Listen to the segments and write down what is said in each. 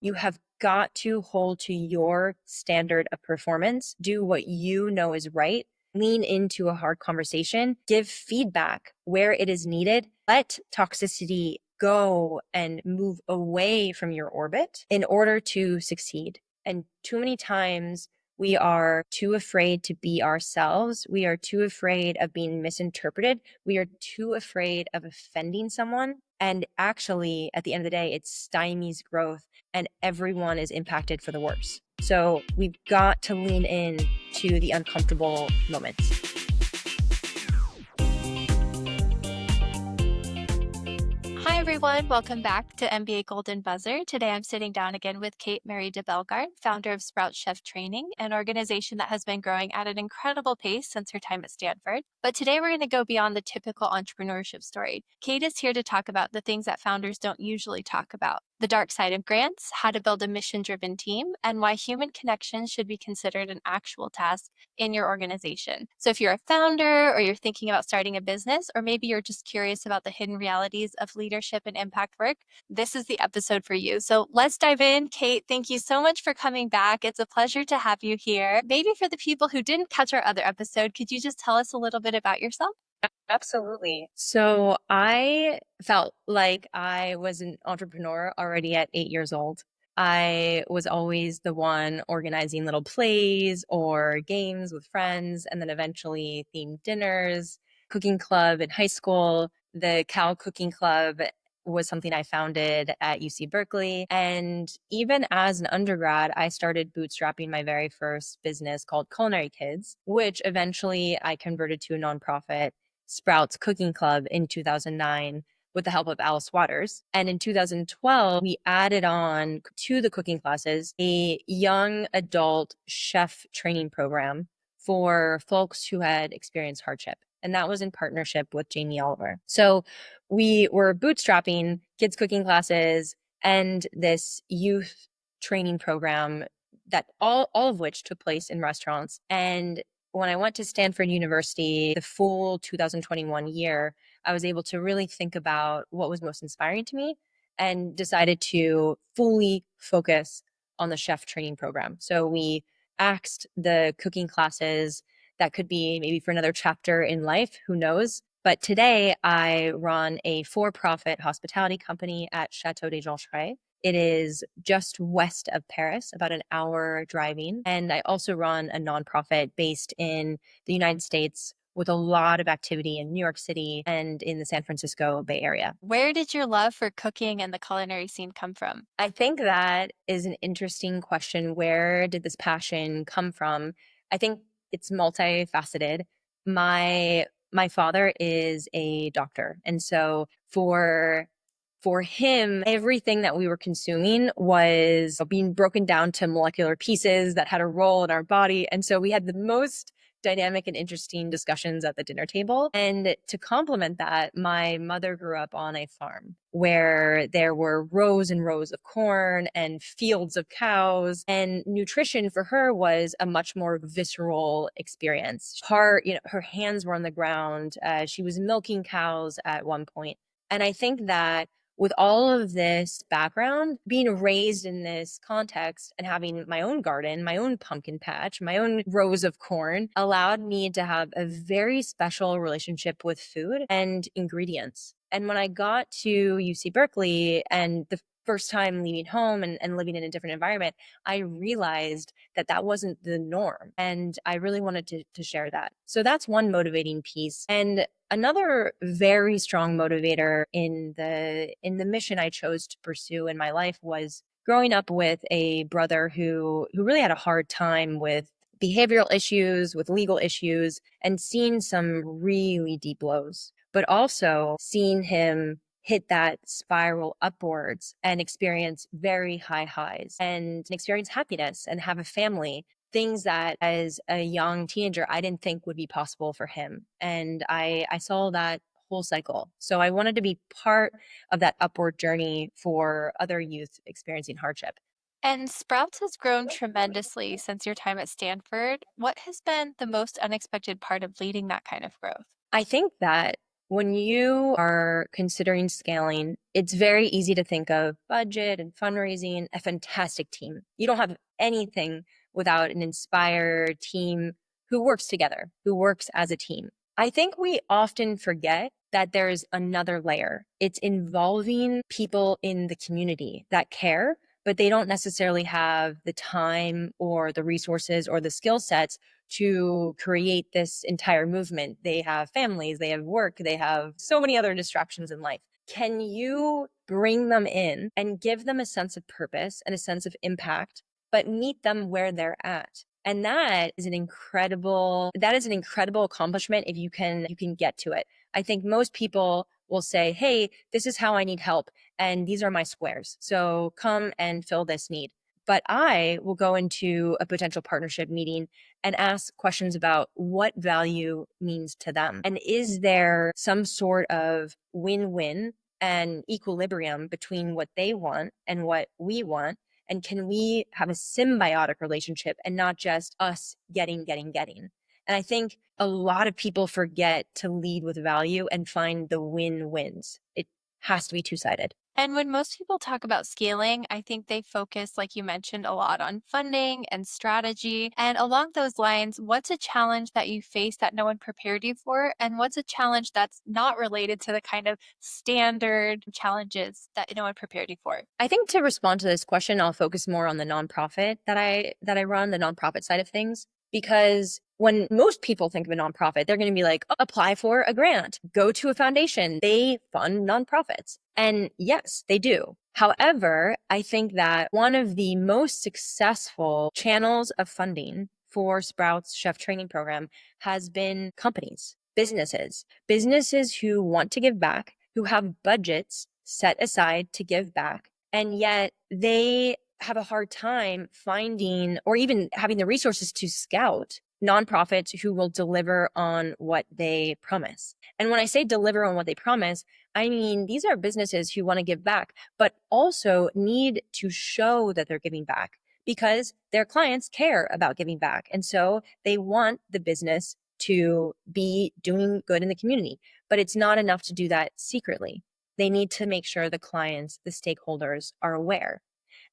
You have got to hold to your standard of performance, do what you know is right, lean into a hard conversation, give feedback where it is needed, let toxicity go and move away from your orbit in order to succeed. And too many times we are too afraid to be ourselves. We are too afraid of being misinterpreted. We are too afraid of offending someone. And actually, at the end of the day, it stymies growth and everyone is impacted for the worse. So we've got to lean in to the uncomfortable moments. Hi, everyone. Welcome back to MBA Golden Buzzer. Today, I'm sitting down again with Kate Mery de Bellegarde, founder of Sprout Chef Training, an organization that has been growing at an incredible pace since her time at Stanford. But today, we're going to go beyond the typical entrepreneurship story. Kate is here to talk about the things that founders don't usually talk about: the dark side of grants, how to build a mission-driven team, and why human connection should be considered an actual task in your organization. So if you're a founder or you're thinking about starting a business, or maybe you're just curious about the hidden realities of leadership and impact work, this is the episode for you. So let's dive in. Kate, thank you so much for coming back. It's a pleasure to have you here. Maybe for the people who didn't catch our other episode, could you just tell us a little bit about yourself? Absolutely. So I felt like I was an entrepreneur already at 8 years old. I was always the one organizing little plays or games with friends, and then eventually themed dinners, cooking club in high school. The Cow Cooking Club was something I founded at UC Berkeley. And even as an undergrad, I started bootstrapping my very first business called Culinary Kids, which eventually I converted to a nonprofit, Sprouts Cooking Club, in 2009 with the help of Alice Waters. And in 2012, we added on to the cooking classes a young adult chef training program for folks who had experienced hardship. And that was in partnership with Jamie Oliver. So we were bootstrapping kids cooking classes and this youth training program that all of which took place in restaurants. And when I went to Stanford University, the full 2021 year, I was able to really think about what was most inspiring to me and decided to fully focus on the chef training program. So we axed the cooking classes. That could be maybe for another chapter in life, who knows? But today I run a for-profit hospitality company at Chateau des Joncherets. It is just west of Paris, about an hour driving. And I also run a nonprofit based in the United States with a lot of activity in New York City and in the San Francisco Bay Area. Where did your love for cooking and the culinary scene come from? I think that is an interesting question. Where did this passion come from? I think it's multifaceted. My father is a doctor, and so for him, everything that we were consuming was being broken down to molecular pieces that had a role in our body. And so we had the most dynamic and interesting discussions at the dinner table. And to complement that, my mother grew up on a farm where there were rows and rows of corn and fields of cows, and nutrition for her was a much more visceral experience. Her hands were on the ground. She was milking cows at one point. And I think that with all of this background, being raised in this context and having my own garden, my own pumpkin patch, my own rows of corn allowed me to have a very special relationship with food and ingredients. And when I got to UC Berkeley and the first time leaving home and living in a different environment, I realized that that wasn't the norm. And I really wanted to share that. So that's one motivating piece. And another very strong motivator in the mission I chose to pursue in my life was growing up with a brother who really had a hard time with behavioral issues, with legal issues, and seeing some really deep lows, but also seeing him hit that spiral upwards and experience very high highs and experience happiness and have a family. Things that as a young teenager, I didn't think would be possible for him. And I saw that whole cycle. So I wanted to be part of that upward journey for other youth experiencing hardship. And Sprouts has grown tremendously since your time at Stanford. What has been the most unexpected part of leading that kind of growth? I think that When you are considering scaling, it's very easy to think of budget and fundraising, a fantastic team. You don't have anything without an inspired team who works together, who works as a team. I think we often forget that there's another layer. It's involving people in the community that care, but they don't necessarily have the time or the resources or the skill sets to create this entire movement. They have families, they have work, they have so many other distractions in life. Can you bring them in and give them a sense of purpose and a sense of impact, but meet them where they're at? And that is an incredible accomplishment if you can get to it. I think most people will say, "Hey, this is how I need help and these are my squares. So come and fill this need." But I will go into a potential partnership meeting and ask questions about what value means to them. And is there some sort of win-win and equilibrium between what they want and what we want? And can we have a symbiotic relationship and not just us getting, getting, getting? And I think a lot of people forget to lead with value and find the win-wins. It has to be two-sided. And when most people talk about scaling, I think they focus, like you mentioned, a lot on funding and strategy. And along those lines, what's a challenge that you face that no one prepared you for? And what's a challenge that's not related to the kind of standard challenges that no one prepared you for? I think to respond to this question, I'll focus more on the nonprofit that I run, the nonprofit side of things, because when most people think of a nonprofit, they're going to be like, "Oh, apply for a grant, go to a foundation. They fund nonprofits." And yes, they do. However, I think that one of the most successful channels of funding for Sprout's chef training program has been companies, businesses who want to give back, who have budgets set aside to give back, and yet they have a hard time finding or even having the resources to scout nonprofits who will deliver on what they promise. And when I say deliver on what they promise, I mean these are businesses who want to give back, but also need to show that they're giving back because their clients care about giving back. And so they want the business to be doing good in the community. But it's not enough to do that secretly. They need to make sure the clients, the stakeholders are aware.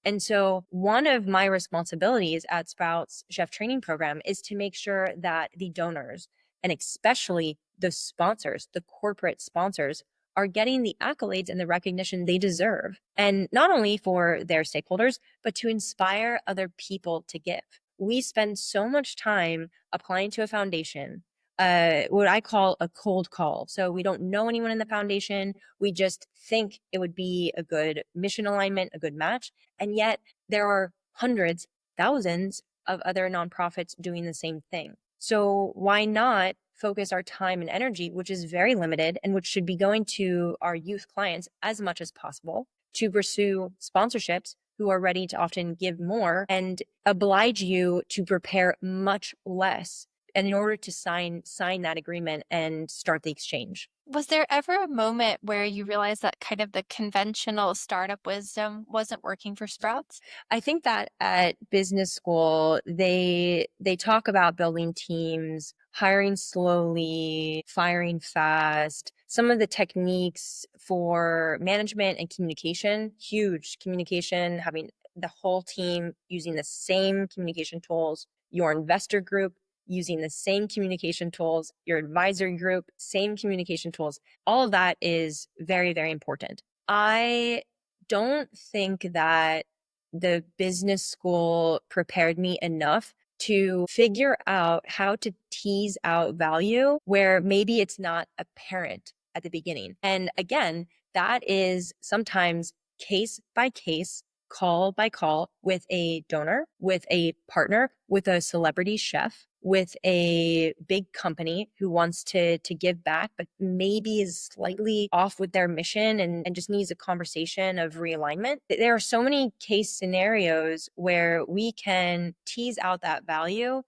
And so one of my responsibilities at Sprout's chef training program is to make sure that the donors and especially the sponsors, the corporate sponsors, are getting the accolades and the recognition they deserve. And not only for their stakeholders, but to inspire other people to give. We spend so much time applying to a foundation, what I call a cold call. So we don't know anyone in the foundation. We just think it would be a good mission alignment, a good match. And yet there are hundreds, thousands of other nonprofits doing the same thing. So why not focus our time and energy, which is very limited and which should be going to our youth clients as much as possible, to pursue sponsorships who are ready to often give more and oblige you to prepare much less and in order to sign that agreement and start the exchange. Was there ever a moment where you realized that kind of the conventional startup wisdom wasn't working for Sprouts? I think that at business school, they talk about building teams, hiring slowly, firing fast. Some of the techniques for management and communication, huge communication, having the whole team using the same communication tools, your investor group using the same communication tools, your advisory group, same communication tools. All of that is very, very important. I don't think that the business school prepared me enough to figure out how to tease out value where maybe it's not apparent at the beginning. And again, that is sometimes case by case, call by call with a donor, with a partner, with a celebrity chef, with a big company who wants to give back, but maybe is slightly off with their mission and just needs a conversation of realignment. There are so many case scenarios where we can tease out that value,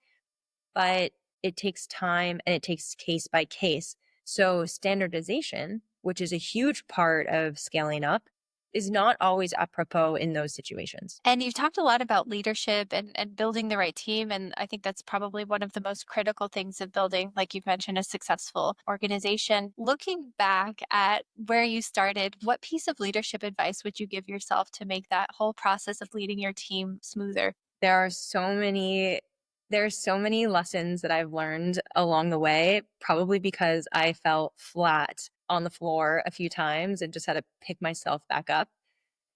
but it takes time and it takes case by case. So standardization, which is a huge part of scaling up, is not always apropos in those situations. And you've talked a lot about leadership and building the right team. And I think that's probably one of the most critical things of building, like you've mentioned, a successful organization. Looking back at where you started, what piece of leadership advice would you give yourself to make that whole process of leading your team smoother? There are so many there's so many lessons that I've learned along the way, probably because I fell flat on the floor a few times and just had to pick myself back up.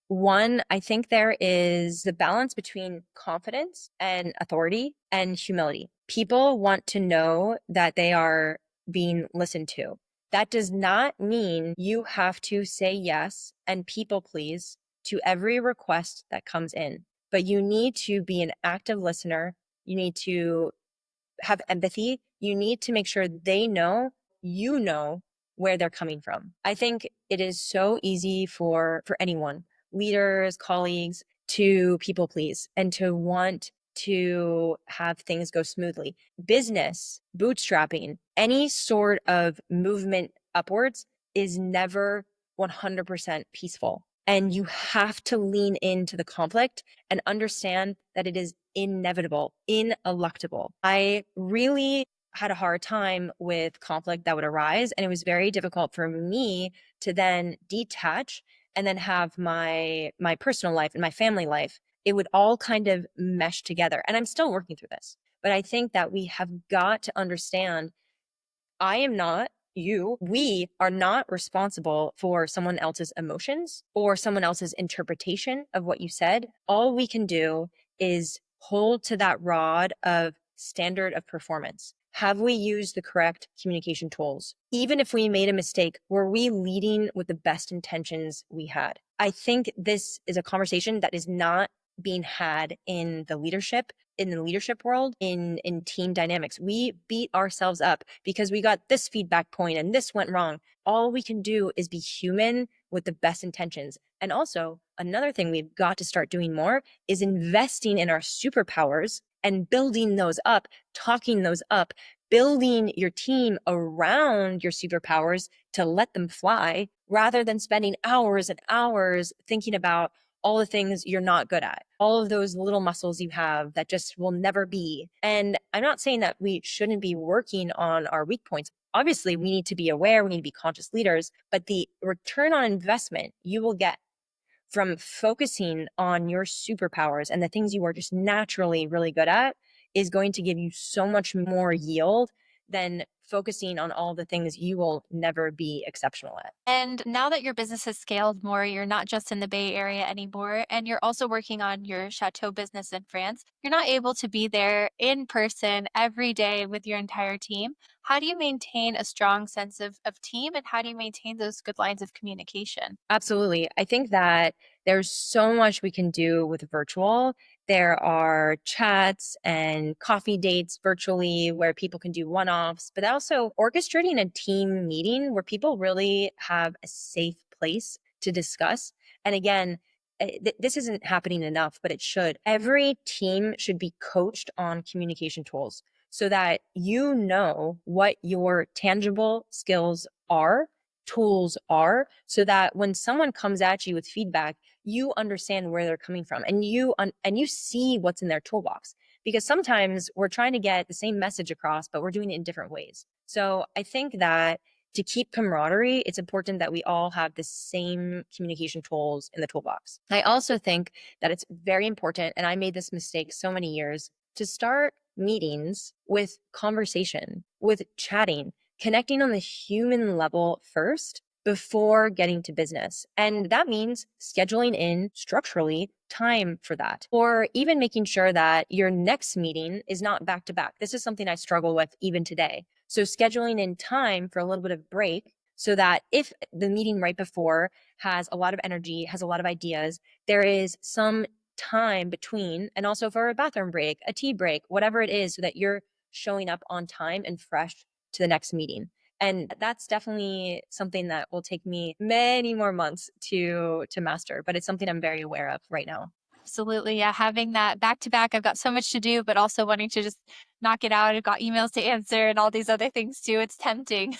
One, I think there is the balance between confidence and authority and humility. People want to know that they are being listened to. That does not mean you have to say yes and people please to every request that comes in, but you need to be an active listener. You need to have empathy. You need to make sure they know you know where they're coming from. I think it is so easy for anyone, leaders, colleagues, to people please and to want to have things go smoothly. Business, bootstrapping, any sort of movement upwards is never 100% peaceful. And you have to lean into the conflict and understand that it is inevitable, ineluctable. I really had a hard time with conflict that would arise. And it was very difficult for me to then detach and then have my personal life and my family life. It would all kind of mesh together. And I'm still working through this. But I think that we have got to understand I am not you. We are not responsible for someone else's emotions or someone else's interpretation of what you said. All we can do is hold to that rod of standard of performance. Have we used the correct communication tools? Even if we made a mistake, were we leading with the best intentions we had? I think this is a conversation that is not being had in the leadership world, in team dynamics. We beat ourselves up because we got this feedback point and this went wrong. All we can do is be human with the best intentions. And also, another thing we've got to start doing more is investing in our superpowers and building those up, talking those up, building your team around your superpowers to let them fly rather than spending hours and hours thinking about all the things you're not good at, all of those little muscles you have that just will never be. And I'm not saying that we shouldn't be working on our weak points. Obviously, we need to be aware, we need to be conscious leaders, but the return on investment you will get from focusing on your superpowers and the things you are just naturally really good at is going to give you so much more yield than focusing on all the things you will never be exceptional at. And now that your business has scaled more, you're not just in the Bay Area anymore, and you're also working on your chateau business in France. You're not able to be there in person every day with your entire team. How do you maintain a strong sense of team, and how do you maintain those good lines of communication? Absolutely. I think that there's so much we can do with virtual. There are chats and coffee dates virtually where people can do one offs, but also orchestrating a team meeting where people really have a safe place to discuss. And again, this isn't happening enough, but it should. Every team should be coached on communication tools so that you know what your tangible skills are, tools are, so that when someone comes at you with feedback, you understand where they're coming from and you see what's in their toolbox, because sometimes we're trying to get the same message across but we're doing it in different ways. So I think that to keep camaraderie, it's important that we all have the same communication tools in the toolbox. I also think that it's very important, and I made this mistake so many years, to start meetings with conversation, with chatting, connecting on the human level first before getting to business. And that means scheduling in structurally time for that, or even making sure that your next meeting is not back to back. This is something I struggle with even today. So scheduling in time for a little bit of break so that if the meeting right before has a lot of energy, has a lot of ideas, there is some time between, and also for a bathroom break, a tea break, whatever it is, so that you're showing up on time and fresh to the next meeting. And that's definitely something that will take me many more months to master, but it's something I'm very aware of right now. Absolutely. Yeah. Having that back to back, I've got so much to do, but also wanting to just knock it out. I've got emails to answer and all these other things too. It's tempting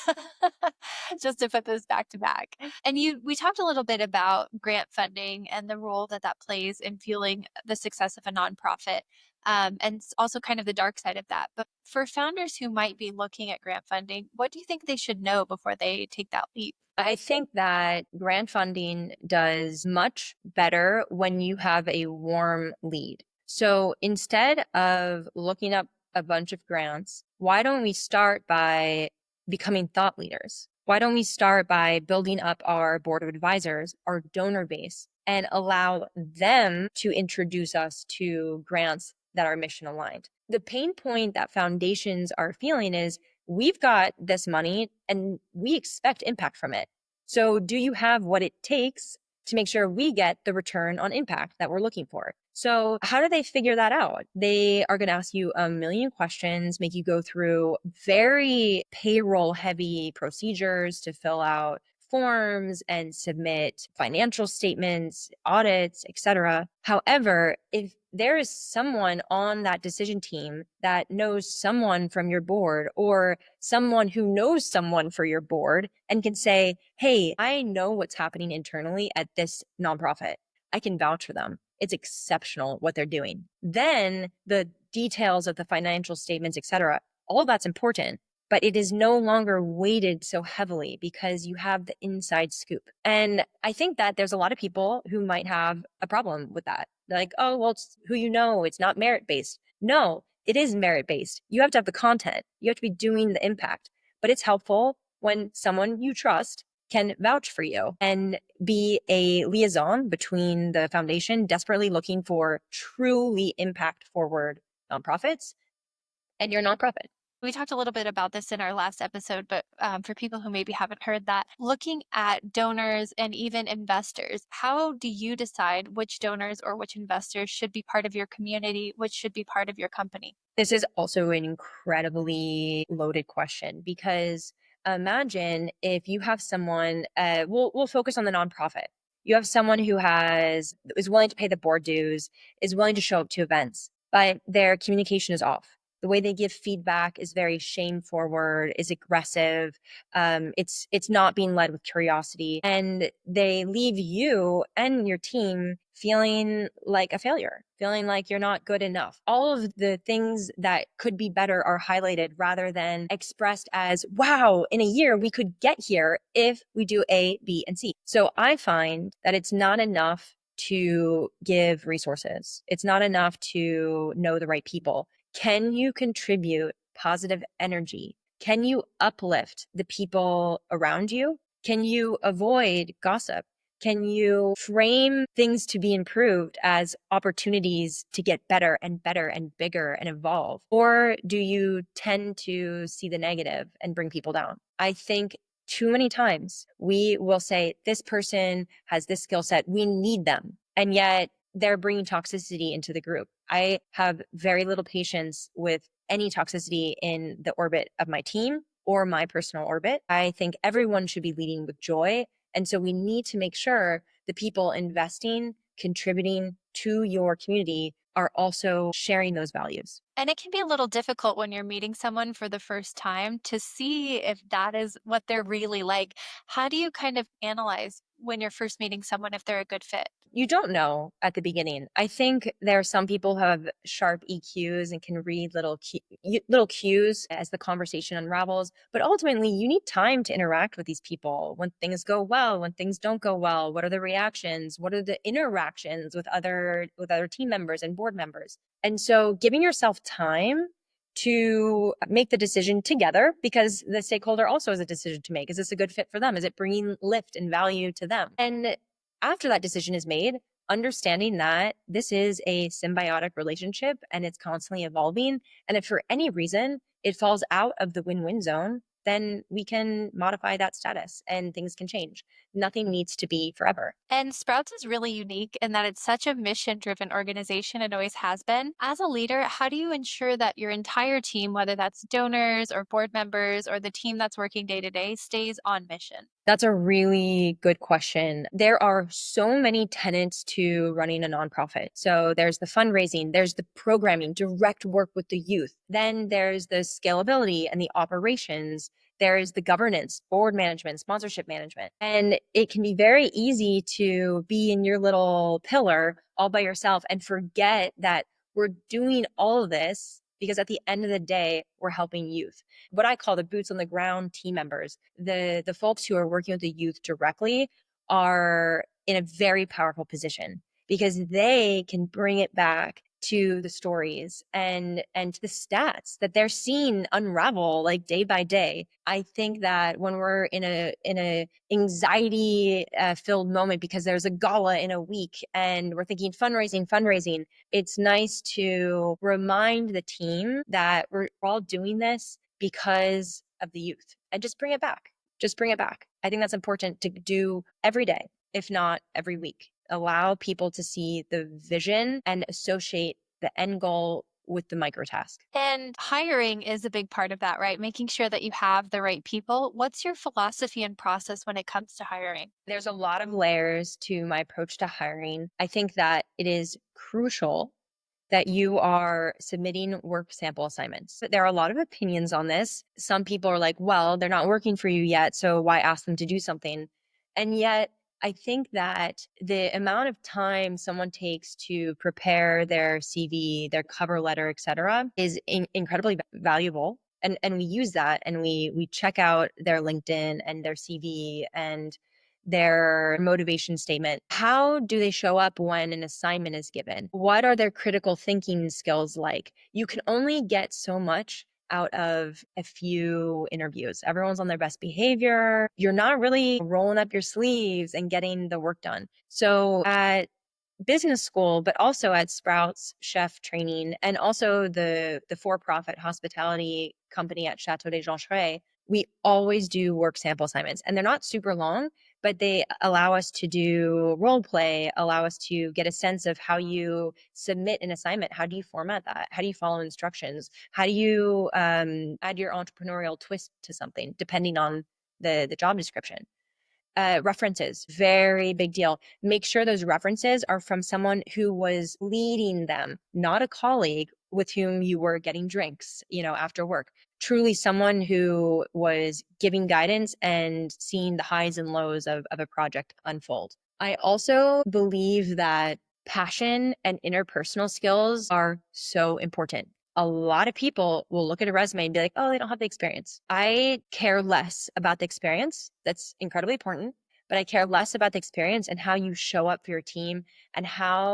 just to put those back to back. And we talked a little bit about grant funding and the role that that plays in fueling the success of a nonprofit. And also kind of the dark side of that. But for founders who might be looking at grant funding, what do you think they should know before they take that leap? I think that grant funding does much better when you have a warm lead. So instead of looking up a bunch of grants, why don't we start by becoming thought leaders? Why don't we start by building up our board of advisors, our donor base, and allow them to introduce us to grants that are mission aligned? The pain point that foundations are feeling is we've got this money and we expect impact from it. So do you have what it takes to make sure we get the return on impact that we're looking for? So how do they figure that out? They are going to ask you a million questions, make you go through very payroll heavy procedures to fill out forms and submit financial statements, audits, etc. However, if there is someone on that decision team that knows someone from your board or someone who knows someone for your board and can say, hey, I know what's happening internally at this nonprofit. I can vouch for them. It's exceptional what they're doing. Then the details of the financial statements, etc., all that's important, but it is no longer weighted so heavily because you have the inside scoop. And I think that there's a lot of people who might have a problem with that. They're like, oh, well, it's who you know, it's not merit based. No, it is merit based. You have to have the content, you have to be doing the impact, but it's helpful when someone you trust can vouch for you and be a liaison between the foundation desperately looking for truly impact forward nonprofits and your nonprofit. We talked a little bit about this in our last episode, but for people who maybe haven't heard that, looking at donors and even investors, how do you decide which donors or which investors should be part of your community, which should be part of your company? This is also an incredibly loaded question because imagine if you have someone, we'll focus on the nonprofit. You have someone who is willing to pay the board dues, is willing to show up to events, but their communication is off. The way they give feedback is very shame forward, is aggressive. It's not being led with curiosity, and they leave you and your team feeling like a failure, feeling like you're not good enough. All of the things that could be better are highlighted rather than expressed as, wow, in a year we could get here if we do A, B, and C. So I find that it's not enough to give resources. It's not enough to know the right people. Can you contribute positive energy? Can you uplift the people around you? Can you avoid gossip? Can you frame things to be improved as opportunities to get better and better and bigger and evolve? Or do you tend to see the negative and bring people down? I think too many times we will say, this person has this skill set, we need them. And yet they're bringing toxicity into the group. I have very little patience with any toxicity in the orbit of my team or my personal orbit. I think everyone should be leading with joy. And so we need to make sure the people investing, contributing to your community are also sharing those values. And it can be a little difficult when you're meeting someone for the first time to see if that is what they're really like. How do you kind of analyze when you're first meeting someone if they're a good fit? You don't know at the beginning. I think there are some people who have sharp EQs and can read little cues as the conversation unravels. But ultimately, you need time to interact with these people. When things go well, when things don't go well, what are the reactions? What are the interactions with other team members and board members? And so, giving yourself time to make the decision together, because the stakeholder also has a decision to make. Is this a good fit for them? Is it bringing lift and value to them? And after that decision is made, understanding that this is a symbiotic relationship and it's constantly evolving. And if for any reason it falls out of the win-win zone, then we can modify that status and things can change. nothing needs to be forever. And Sprouts is really unique in that it's such a mission driven organization. It always has been. As a leader, how do you ensure that your entire team, whether that's donors or board members or the team that's working day to day, stays on mission? That's a really good question. There are so many tenets to running a nonprofit. So there's the fundraising, there's the programming, direct work with the youth. Then there's the scalability and the operations. There's the governance, board management, sponsorship management. And it can be very easy to be in your little pillar all by yourself and forget that we're doing all of this because at the end of the day, we're helping youth. What I call the boots on the ground team members, the folks who are working with the youth directly are in a very powerful position because they can bring it back to the stories and to the stats that they're seeing unravel like day by day. I think that when we're in a anxiety filled moment because there's a gala in a week and we're thinking fundraising, it's nice to remind the team that we're all doing this because of the youth and just bring it back. Just bring it back. I think that's important to do every day, if not every week. Allow people to see the vision and associate the end goal with the micro task. And hiring is a big part of that, right? Making sure that you have the right people. What's your philosophy and process when it comes to hiring? There's a lot of layers to my approach to hiring. I think that it is crucial that you are submitting work sample assignments. But there are a lot of opinions on this. Some people are like, well, they're not working for you yet, so why ask them to do something? And yet, I think that the amount of time someone takes to prepare their CV, their cover letter, et cetera, is incredibly valuable. And we use that and we check out their LinkedIn and their CV and their motivation statement. How do they show up when an assignment is given? What are their critical thinking skills like? You can only get so much out of a few interviews. Everyone's on their best behavior. You're not really rolling up your sleeves and getting the work done. So at business school, but also at Sprouts chef training and also the for-profit hospitality company at Chateau des Joncherets, we always do work sample assignments. And they're not super long, but they allow us to do role play, allow us to get a sense of how you submit an assignment. How do you format that? How do you follow instructions? How do you add your entrepreneurial twist to something, depending on the job description? References, very big deal. Make sure those references are from someone who was leading them, not a colleague with whom you were getting drinks, after work. Truly someone who was giving guidance and seeing the highs and lows of a project unfold. I also believe that passion and interpersonal skills are so important. A lot of people will look at a resume and be like, oh, they don't have the experience. I care less about the experience. That's incredibly important. But I care less about the experience and how you show up for your team and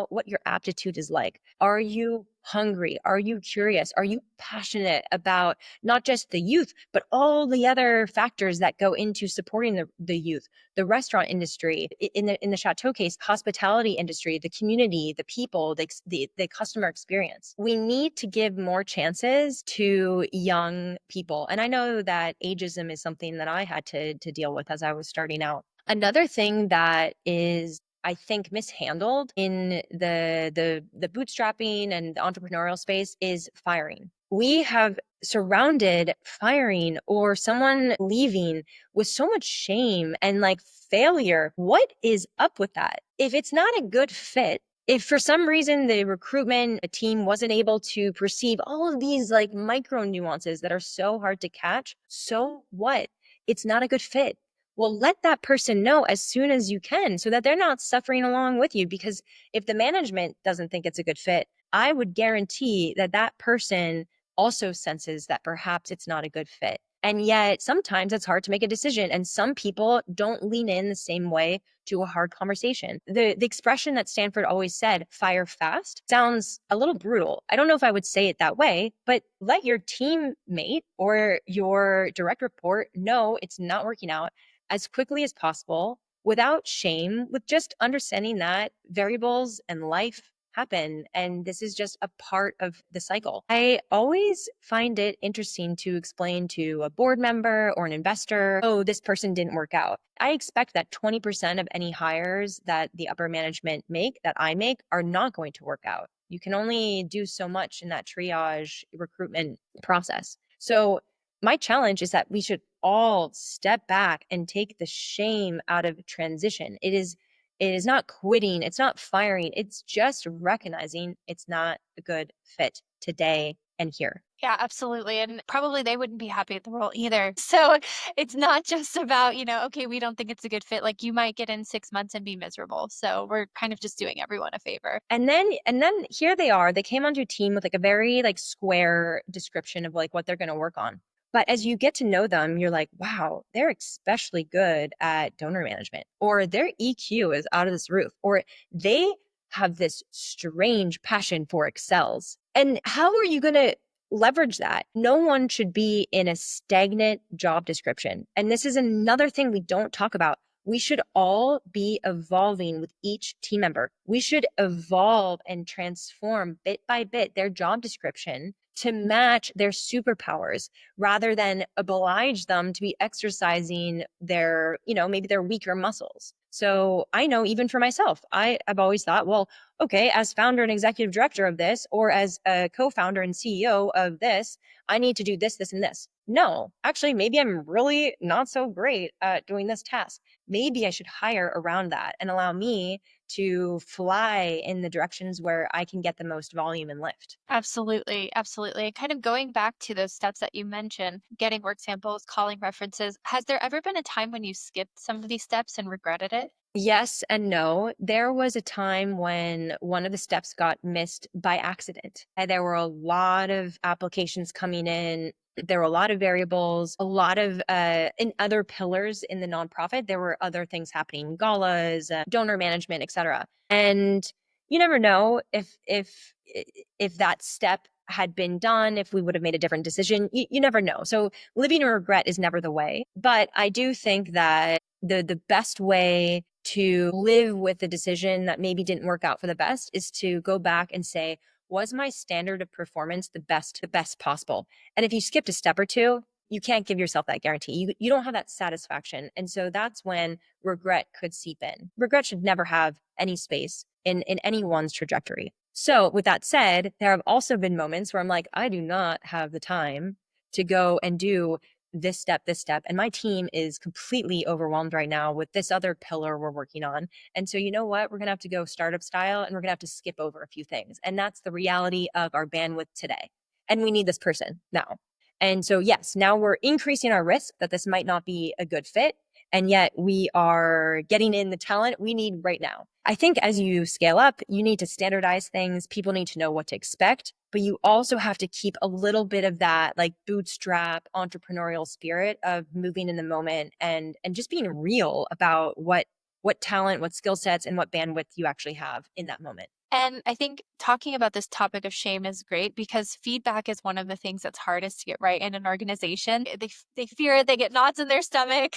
what your aptitude is like. Are you hungry? Are you curious? Are you passionate about not just the youth, but all the other factors that go into supporting the youth, the restaurant industry, in the Chateau case, hospitality industry, the community, the people, the customer experience. We need to give more chances to young people. And I know that ageism is something that I had to deal with as I was starting out. Another thing that is, I think, mishandled in the bootstrapping and the entrepreneurial space is firing. We have surrounded firing or someone leaving with so much shame and like failure. What is up with that? If it's not a good fit, if for some reason the recruitment team wasn't able to perceive all of these like micro nuances that are so hard to catch, so what? It's not a good fit. Well, let that person know as soon as you can so that they're not suffering along with you. Because if the management doesn't think it's a good fit, I would guarantee that that person also senses that perhaps it's not a good fit. And yet sometimes it's hard to make a decision. And some people don't lean in the same way to a hard conversation. The expression that Stanford always said, fire fast, sounds a little brutal. I don't know if I would say it that way, but let your teammate or your direct report know it's not working out as quickly as possible without shame, with just understanding that variables and life happen. And this is just a part of the cycle. I always find it interesting to explain to a board member or an investor, oh, this person didn't work out. I expect that 20% of any hires that the upper management make, that I make, are not going to work out. You can only do so much in that triage recruitment process. So my challenge is that we should all step back and take the shame out of transition. It is not quitting, it's not firing, it's just recognizing it's not a good fit today and here. Yeah, absolutely. And probably they wouldn't be happy at the role either. So it's not just about, okay, we don't think it's a good fit. Like you might get in 6 months and be miserable. So we're kind of just doing everyone a favor. And then here they are. They came onto a team with like a very like square description of like what they're going to work on. But as you get to know them, you're like, wow, they're especially good at donor management, or their EQ is out of this roof, or they have this strange passion for Excels. And how are you going to leverage that? No one should be in a stagnant job description. And this is another thing we don't talk about. We should all be evolving with each team member. We should evolve and transform bit by bit their job description to match their superpowers rather than oblige them to be exercising their, maybe their weaker muscles. So I know even for myself, I've always thought, well, okay, as founder and executive director of this, or as a co-founder and CEO of this, I need to do this, this, and this. No, actually, maybe I'm really not so great at doing this task. Maybe I should hire around that and allow me to fly in the directions where I can get the most volume and lift. Absolutely. Absolutely. And kind of going back to those steps that you mentioned, getting work samples, calling references, has there ever been a time when you skipped some of these steps and regretted it? Yes and no. There was a time when one of the steps got missed by accident. And there were a lot of applications coming in. There were a lot of variables, a lot of in other pillars in the nonprofit. There were other things happening, galas, donor management, etc. And you never know if that step had been done, if we would have made a different decision. You never know. So living in regret is never the way. But I do think that the best way to live with the decision that maybe didn't work out for the best is to go back and say, was my standard of performance the best possible? And if you skipped a step or two, you can't give yourself that guarantee. You don't have that satisfaction. And so that's when regret could seep in. Regret should never have any space in anyone's trajectory. So with that said, there have also been moments where I'm like, I do not have the time to go and do this step, and my team is completely overwhelmed right now with this other pillar we're working on. And so, you know what? We're going to have to go startup style and we're going to have to skip over a few things. And that's the reality of our bandwidth today. And we need this person now. And so, yes, now we're increasing our risk that this might not be a good fit. And yet we are getting in the talent we need right now. I think as you scale up, you need to standardize things. People need to know what to expect, but you also have to keep a little bit of that like bootstrap entrepreneurial spirit of moving in the moment and just being real about what talent, what skill sets, and what bandwidth you actually have in that moment. And I think talking about this topic of shame is great because feedback is one of the things that's hardest to get right in an organization. They fear it, they get knots in their stomach.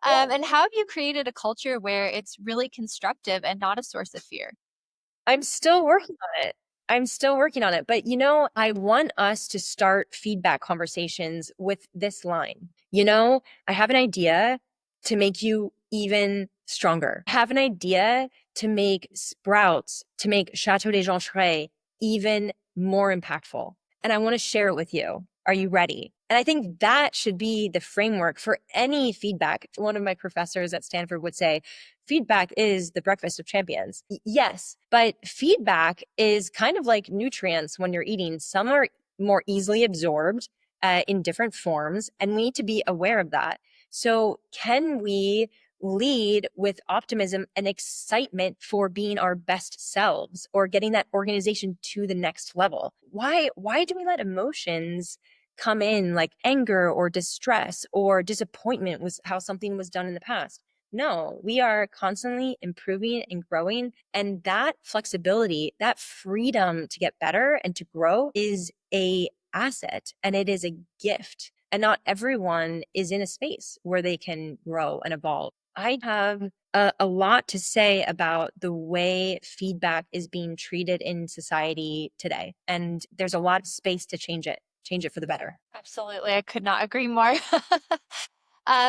And how have you created a culture where it's really constructive and not a source of fear? I'm still working on it. But I want us to start feedback conversations with this line. I have an idea to make you even stronger. I have an idea to make Sprouts, to make Chateau des Joncherets even more impactful. And I want to share it with you. Are you ready? And I think that should be the framework for any feedback. One of my professors at Stanford would say, feedback is the breakfast of champions. Yes, but feedback is kind of like nutrients when you're eating. Some are more easily absorbed in different forms, and we need to be aware of that. So can we lead with optimism and excitement for being our best selves or getting that organization to the next level? Why do we let emotions come in like anger or distress or disappointment with how something was done in the past? No, we are constantly improving and growing. And that flexibility, that freedom to get better and to grow is a asset and it is a gift. And not everyone is in a space where they can grow and evolve. I have a lot to say about the way feedback is being treated in society today. And there's a lot of space to change it for the better. Absolutely. I could not agree more.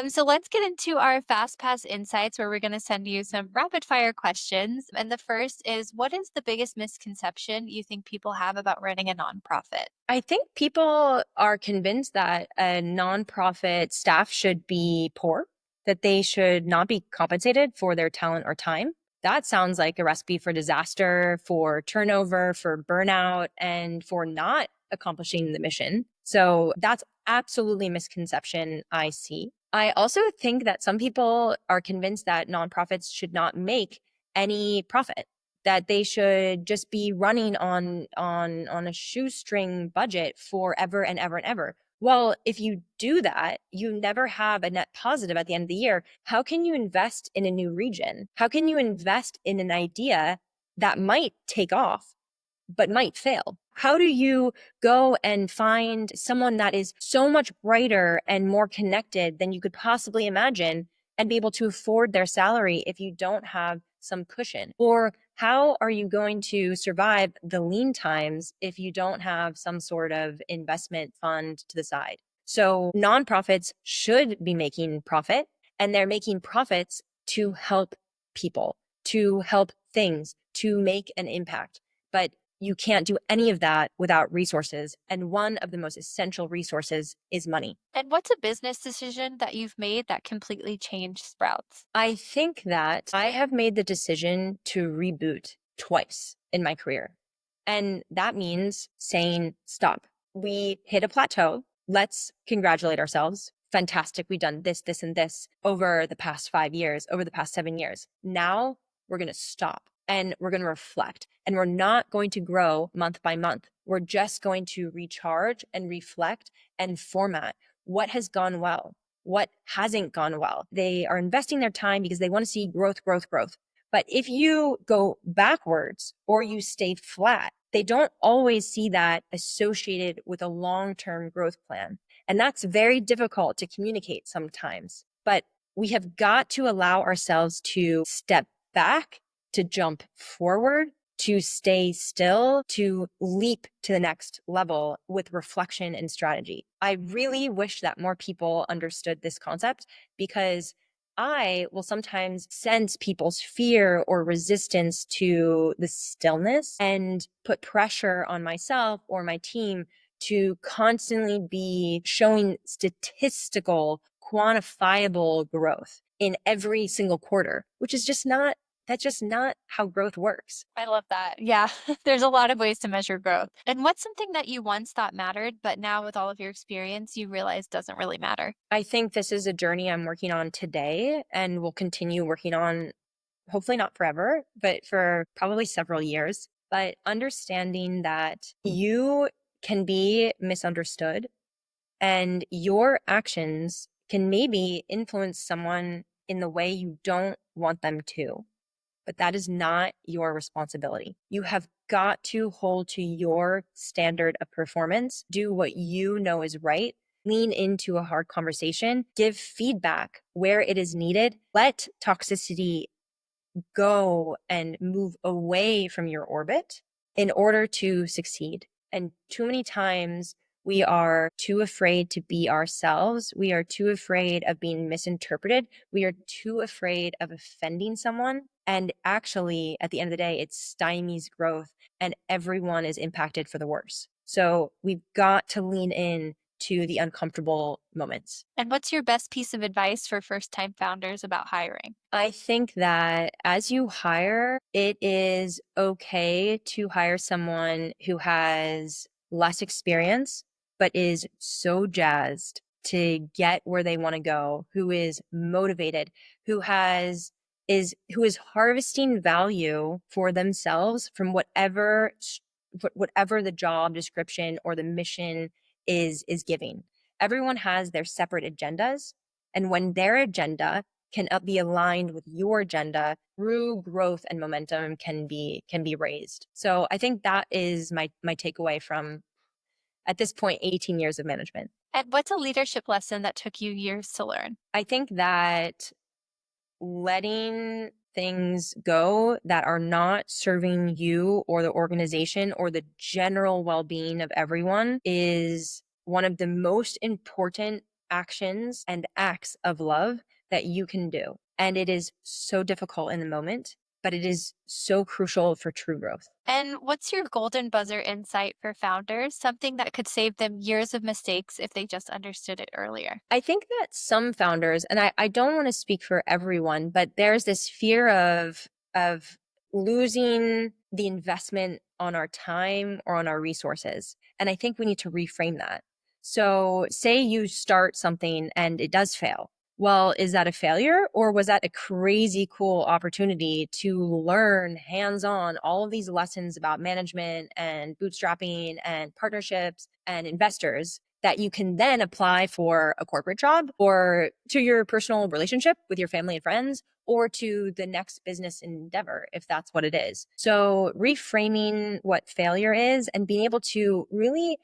So let's get into our fast pass insights where we're going to send you some rapid fire questions. And the first is, what is the biggest misconception you think people have about running a nonprofit? I think people are convinced that a nonprofit staff should be poor, that they should not be compensated for their talent or time. That sounds like a recipe for disaster, for turnover, for burnout, and for not accomplishing the mission. So that's absolutely a misconception I see. I also think that some people are convinced that nonprofits should not make any profit, that they should just be running on a shoestring budget forever and ever and ever. Well, if you do that, you never have a net positive at the end of the year. How can you invest in a new region? How can you invest in an idea that might take off but might fail? How do you go and find someone that is so much brighter and more connected than you could possibly imagine and be able to afford their salary if you don't have some cushion? Or how are you going to survive the lean times if you don't have some sort of investment fund to the side? So nonprofits should be making profit, and they're making profits to help people, to help things, to make an impact. But you can't do any of that without resources. And one of the most essential resources is money. And what's a business decision that you've made that completely changed Sprouts? I think that I have made the decision to reboot twice in my career. And that means saying, stop. We hit a plateau. Let's congratulate ourselves. Fantastic. We've done this, this, and this over the past 5 years, over the past 7 years. Now we're going to stop and we're going to reflect, and we're not going to grow month by month. We're just going to recharge and reflect and format what has gone well, what hasn't gone well. They are investing their time because they want to see growth, growth, growth. But if you go backwards or you stay flat, they don't always see that associated with a long-term growth plan. And that's very difficult to communicate sometimes. But we have got to allow ourselves to step back, to jump forward, to stay still, to leap to the next level with reflection and strategy. I really wish that more people understood this concept, because I will sometimes sense people's fear or resistance to the stillness and put pressure on myself or my team to constantly be showing statistical, quantifiable growth in every single quarter, which is just not, that's just not how growth works. I love that. Yeah, there's a lot of ways to measure growth. And what's something that you once thought mattered, but now with all of your experience, you realize doesn't really matter? I think this is a journey I'm working on today and will continue working on, hopefully not forever, but for probably several years. But understanding that you can be misunderstood and your actions can maybe influence someone in the way you don't want them to, but that is not your responsibility. You have got to hold to your standard of performance, do what you know is right, lean into a hard conversation, give feedback where it is needed, let toxicity go and move away from your orbit in order to succeed. And too many times we are too afraid to be ourselves. We are too afraid of being misinterpreted. We are too afraid of offending someone. And actually, at the end of the day, it stymies growth and everyone is impacted for the worse. So we've got to lean in to the uncomfortable moments. And what's your best piece of advice for first time founders about hiring? I think that as you hire, it is okay to hire someone who has less experience, but is so jazzed to get where they want to go, who is motivated, who is harvesting value for themselves from whatever the job description or the mission is giving. Everyone has their separate agendas, and when their agenda can be aligned with your agenda, through growth and momentum can be raised. So I think that is my takeaway from, at this point, 18 years of management. And what's a leadership lesson that took you years to learn? I think that letting things go that are not serving you or the organization or the general well-being of everyone is one of the most important actions and acts of love that you can do. And it is so difficult in the moment, but it is so crucial for true growth. And what's your golden buzzer insight for founders? Something that could save them years of mistakes if they just understood it earlier. I think that some founders, and I don't want to speak for everyone, but there's this fear of losing the investment on our time or on our resources. And I think we need to reframe that. So say you start something and it does fail. Well, is that a failure or was that a crazy cool opportunity to learn hands-on all of these lessons about management and bootstrapping and partnerships and investors that you can then apply for a corporate job or to your personal relationship with your family and friends or to the next business endeavor, if that's what it is. So reframing what failure is and being able to really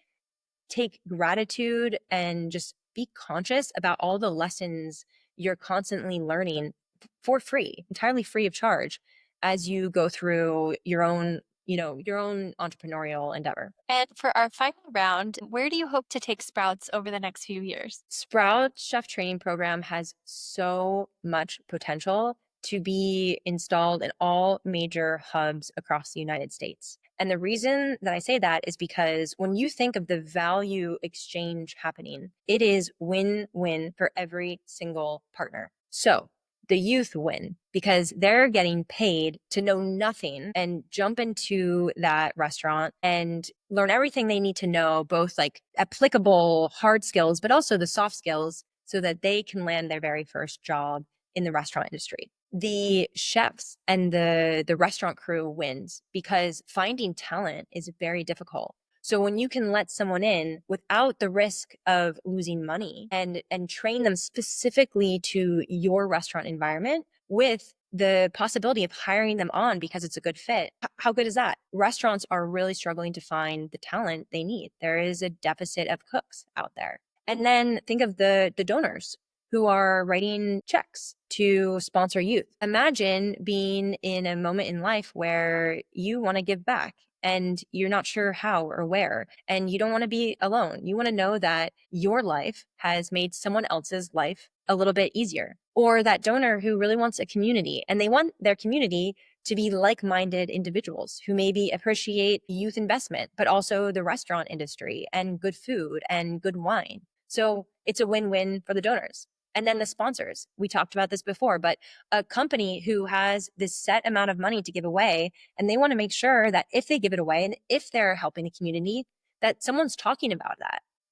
take gratitude and just be conscious about all the lessons you're constantly learning for free, entirely free of charge as you go through your own, your own entrepreneurial endeavor. And for our final round, where do you hope to take Sprouts over the next few years? Sprout Chef Training Program has so much potential to be installed in all major hubs across the United States. And the reason that I say that is because when you think of the value exchange happening, it is win-win for every single partner. So the youth win because they're getting paid to know nothing and jump into that restaurant and learn everything they need to know, both like applicable hard skills, but also the soft skills so that they can land their very first job in the restaurant industry. The chefs and the restaurant crew wins because finding talent is very difficult. So when you can let someone in without the risk of losing money and train them specifically to your restaurant environment with the possibility of hiring them on because it's a good fit. How good is that? Restaurants are really struggling to find the talent they need. There is a deficit of cooks out there. And then think of the donors who are writing checks to sponsor youth. Imagine being in a moment in life where you want to give back and you're not sure how or where, and you don't want to be alone. You want to know that your life has made someone else's life a little bit easier. Or that donor who really wants a community and they want their community to be like-minded individuals who maybe appreciate youth investment, but also the restaurant industry and good food and good wine. So it's a win-win for the donors. And then the sponsors, we talked about this before, but a company who has this set amount of money to give away, and they want to make sure that if they give it away and if they're helping the community, that someone's talking about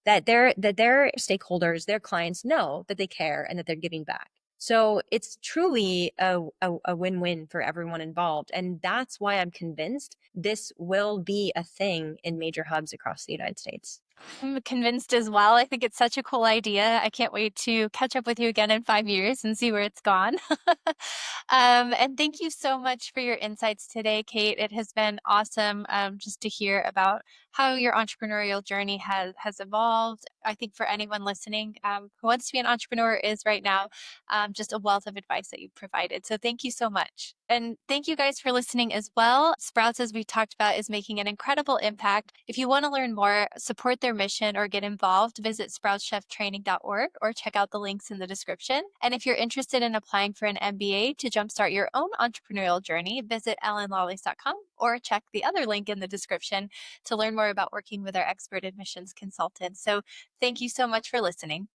that their stakeholders, their clients know that they care and that they're giving back. So it's truly a win-win for everyone involved. And that's why I'm convinced this will be a thing in major hubs across the United States. I'm convinced as well. I think it's such a cool idea. I can't wait to catch up with you again in 5 years and see where it's gone. And thank you so much for your insights today, Kate. It has been awesome just to hear about how your entrepreneurial journey has evolved. I think for anyone listening who wants to be an entrepreneur is right now just a wealth of advice that you've provided. So thank you so much. And thank you guys for listening as well. Sprouts, as we talked about, is making an incredible impact. If you want to learn more, support their mission, or get involved, visit sproutscheftraining.org or check out the links in the description. And if you're interested in applying for an MBA to jumpstart your own entrepreneurial journey, visit ellinlolis.com or check the other link in the description to learn more about working with our expert admissions consultants. So thank you so much for listening.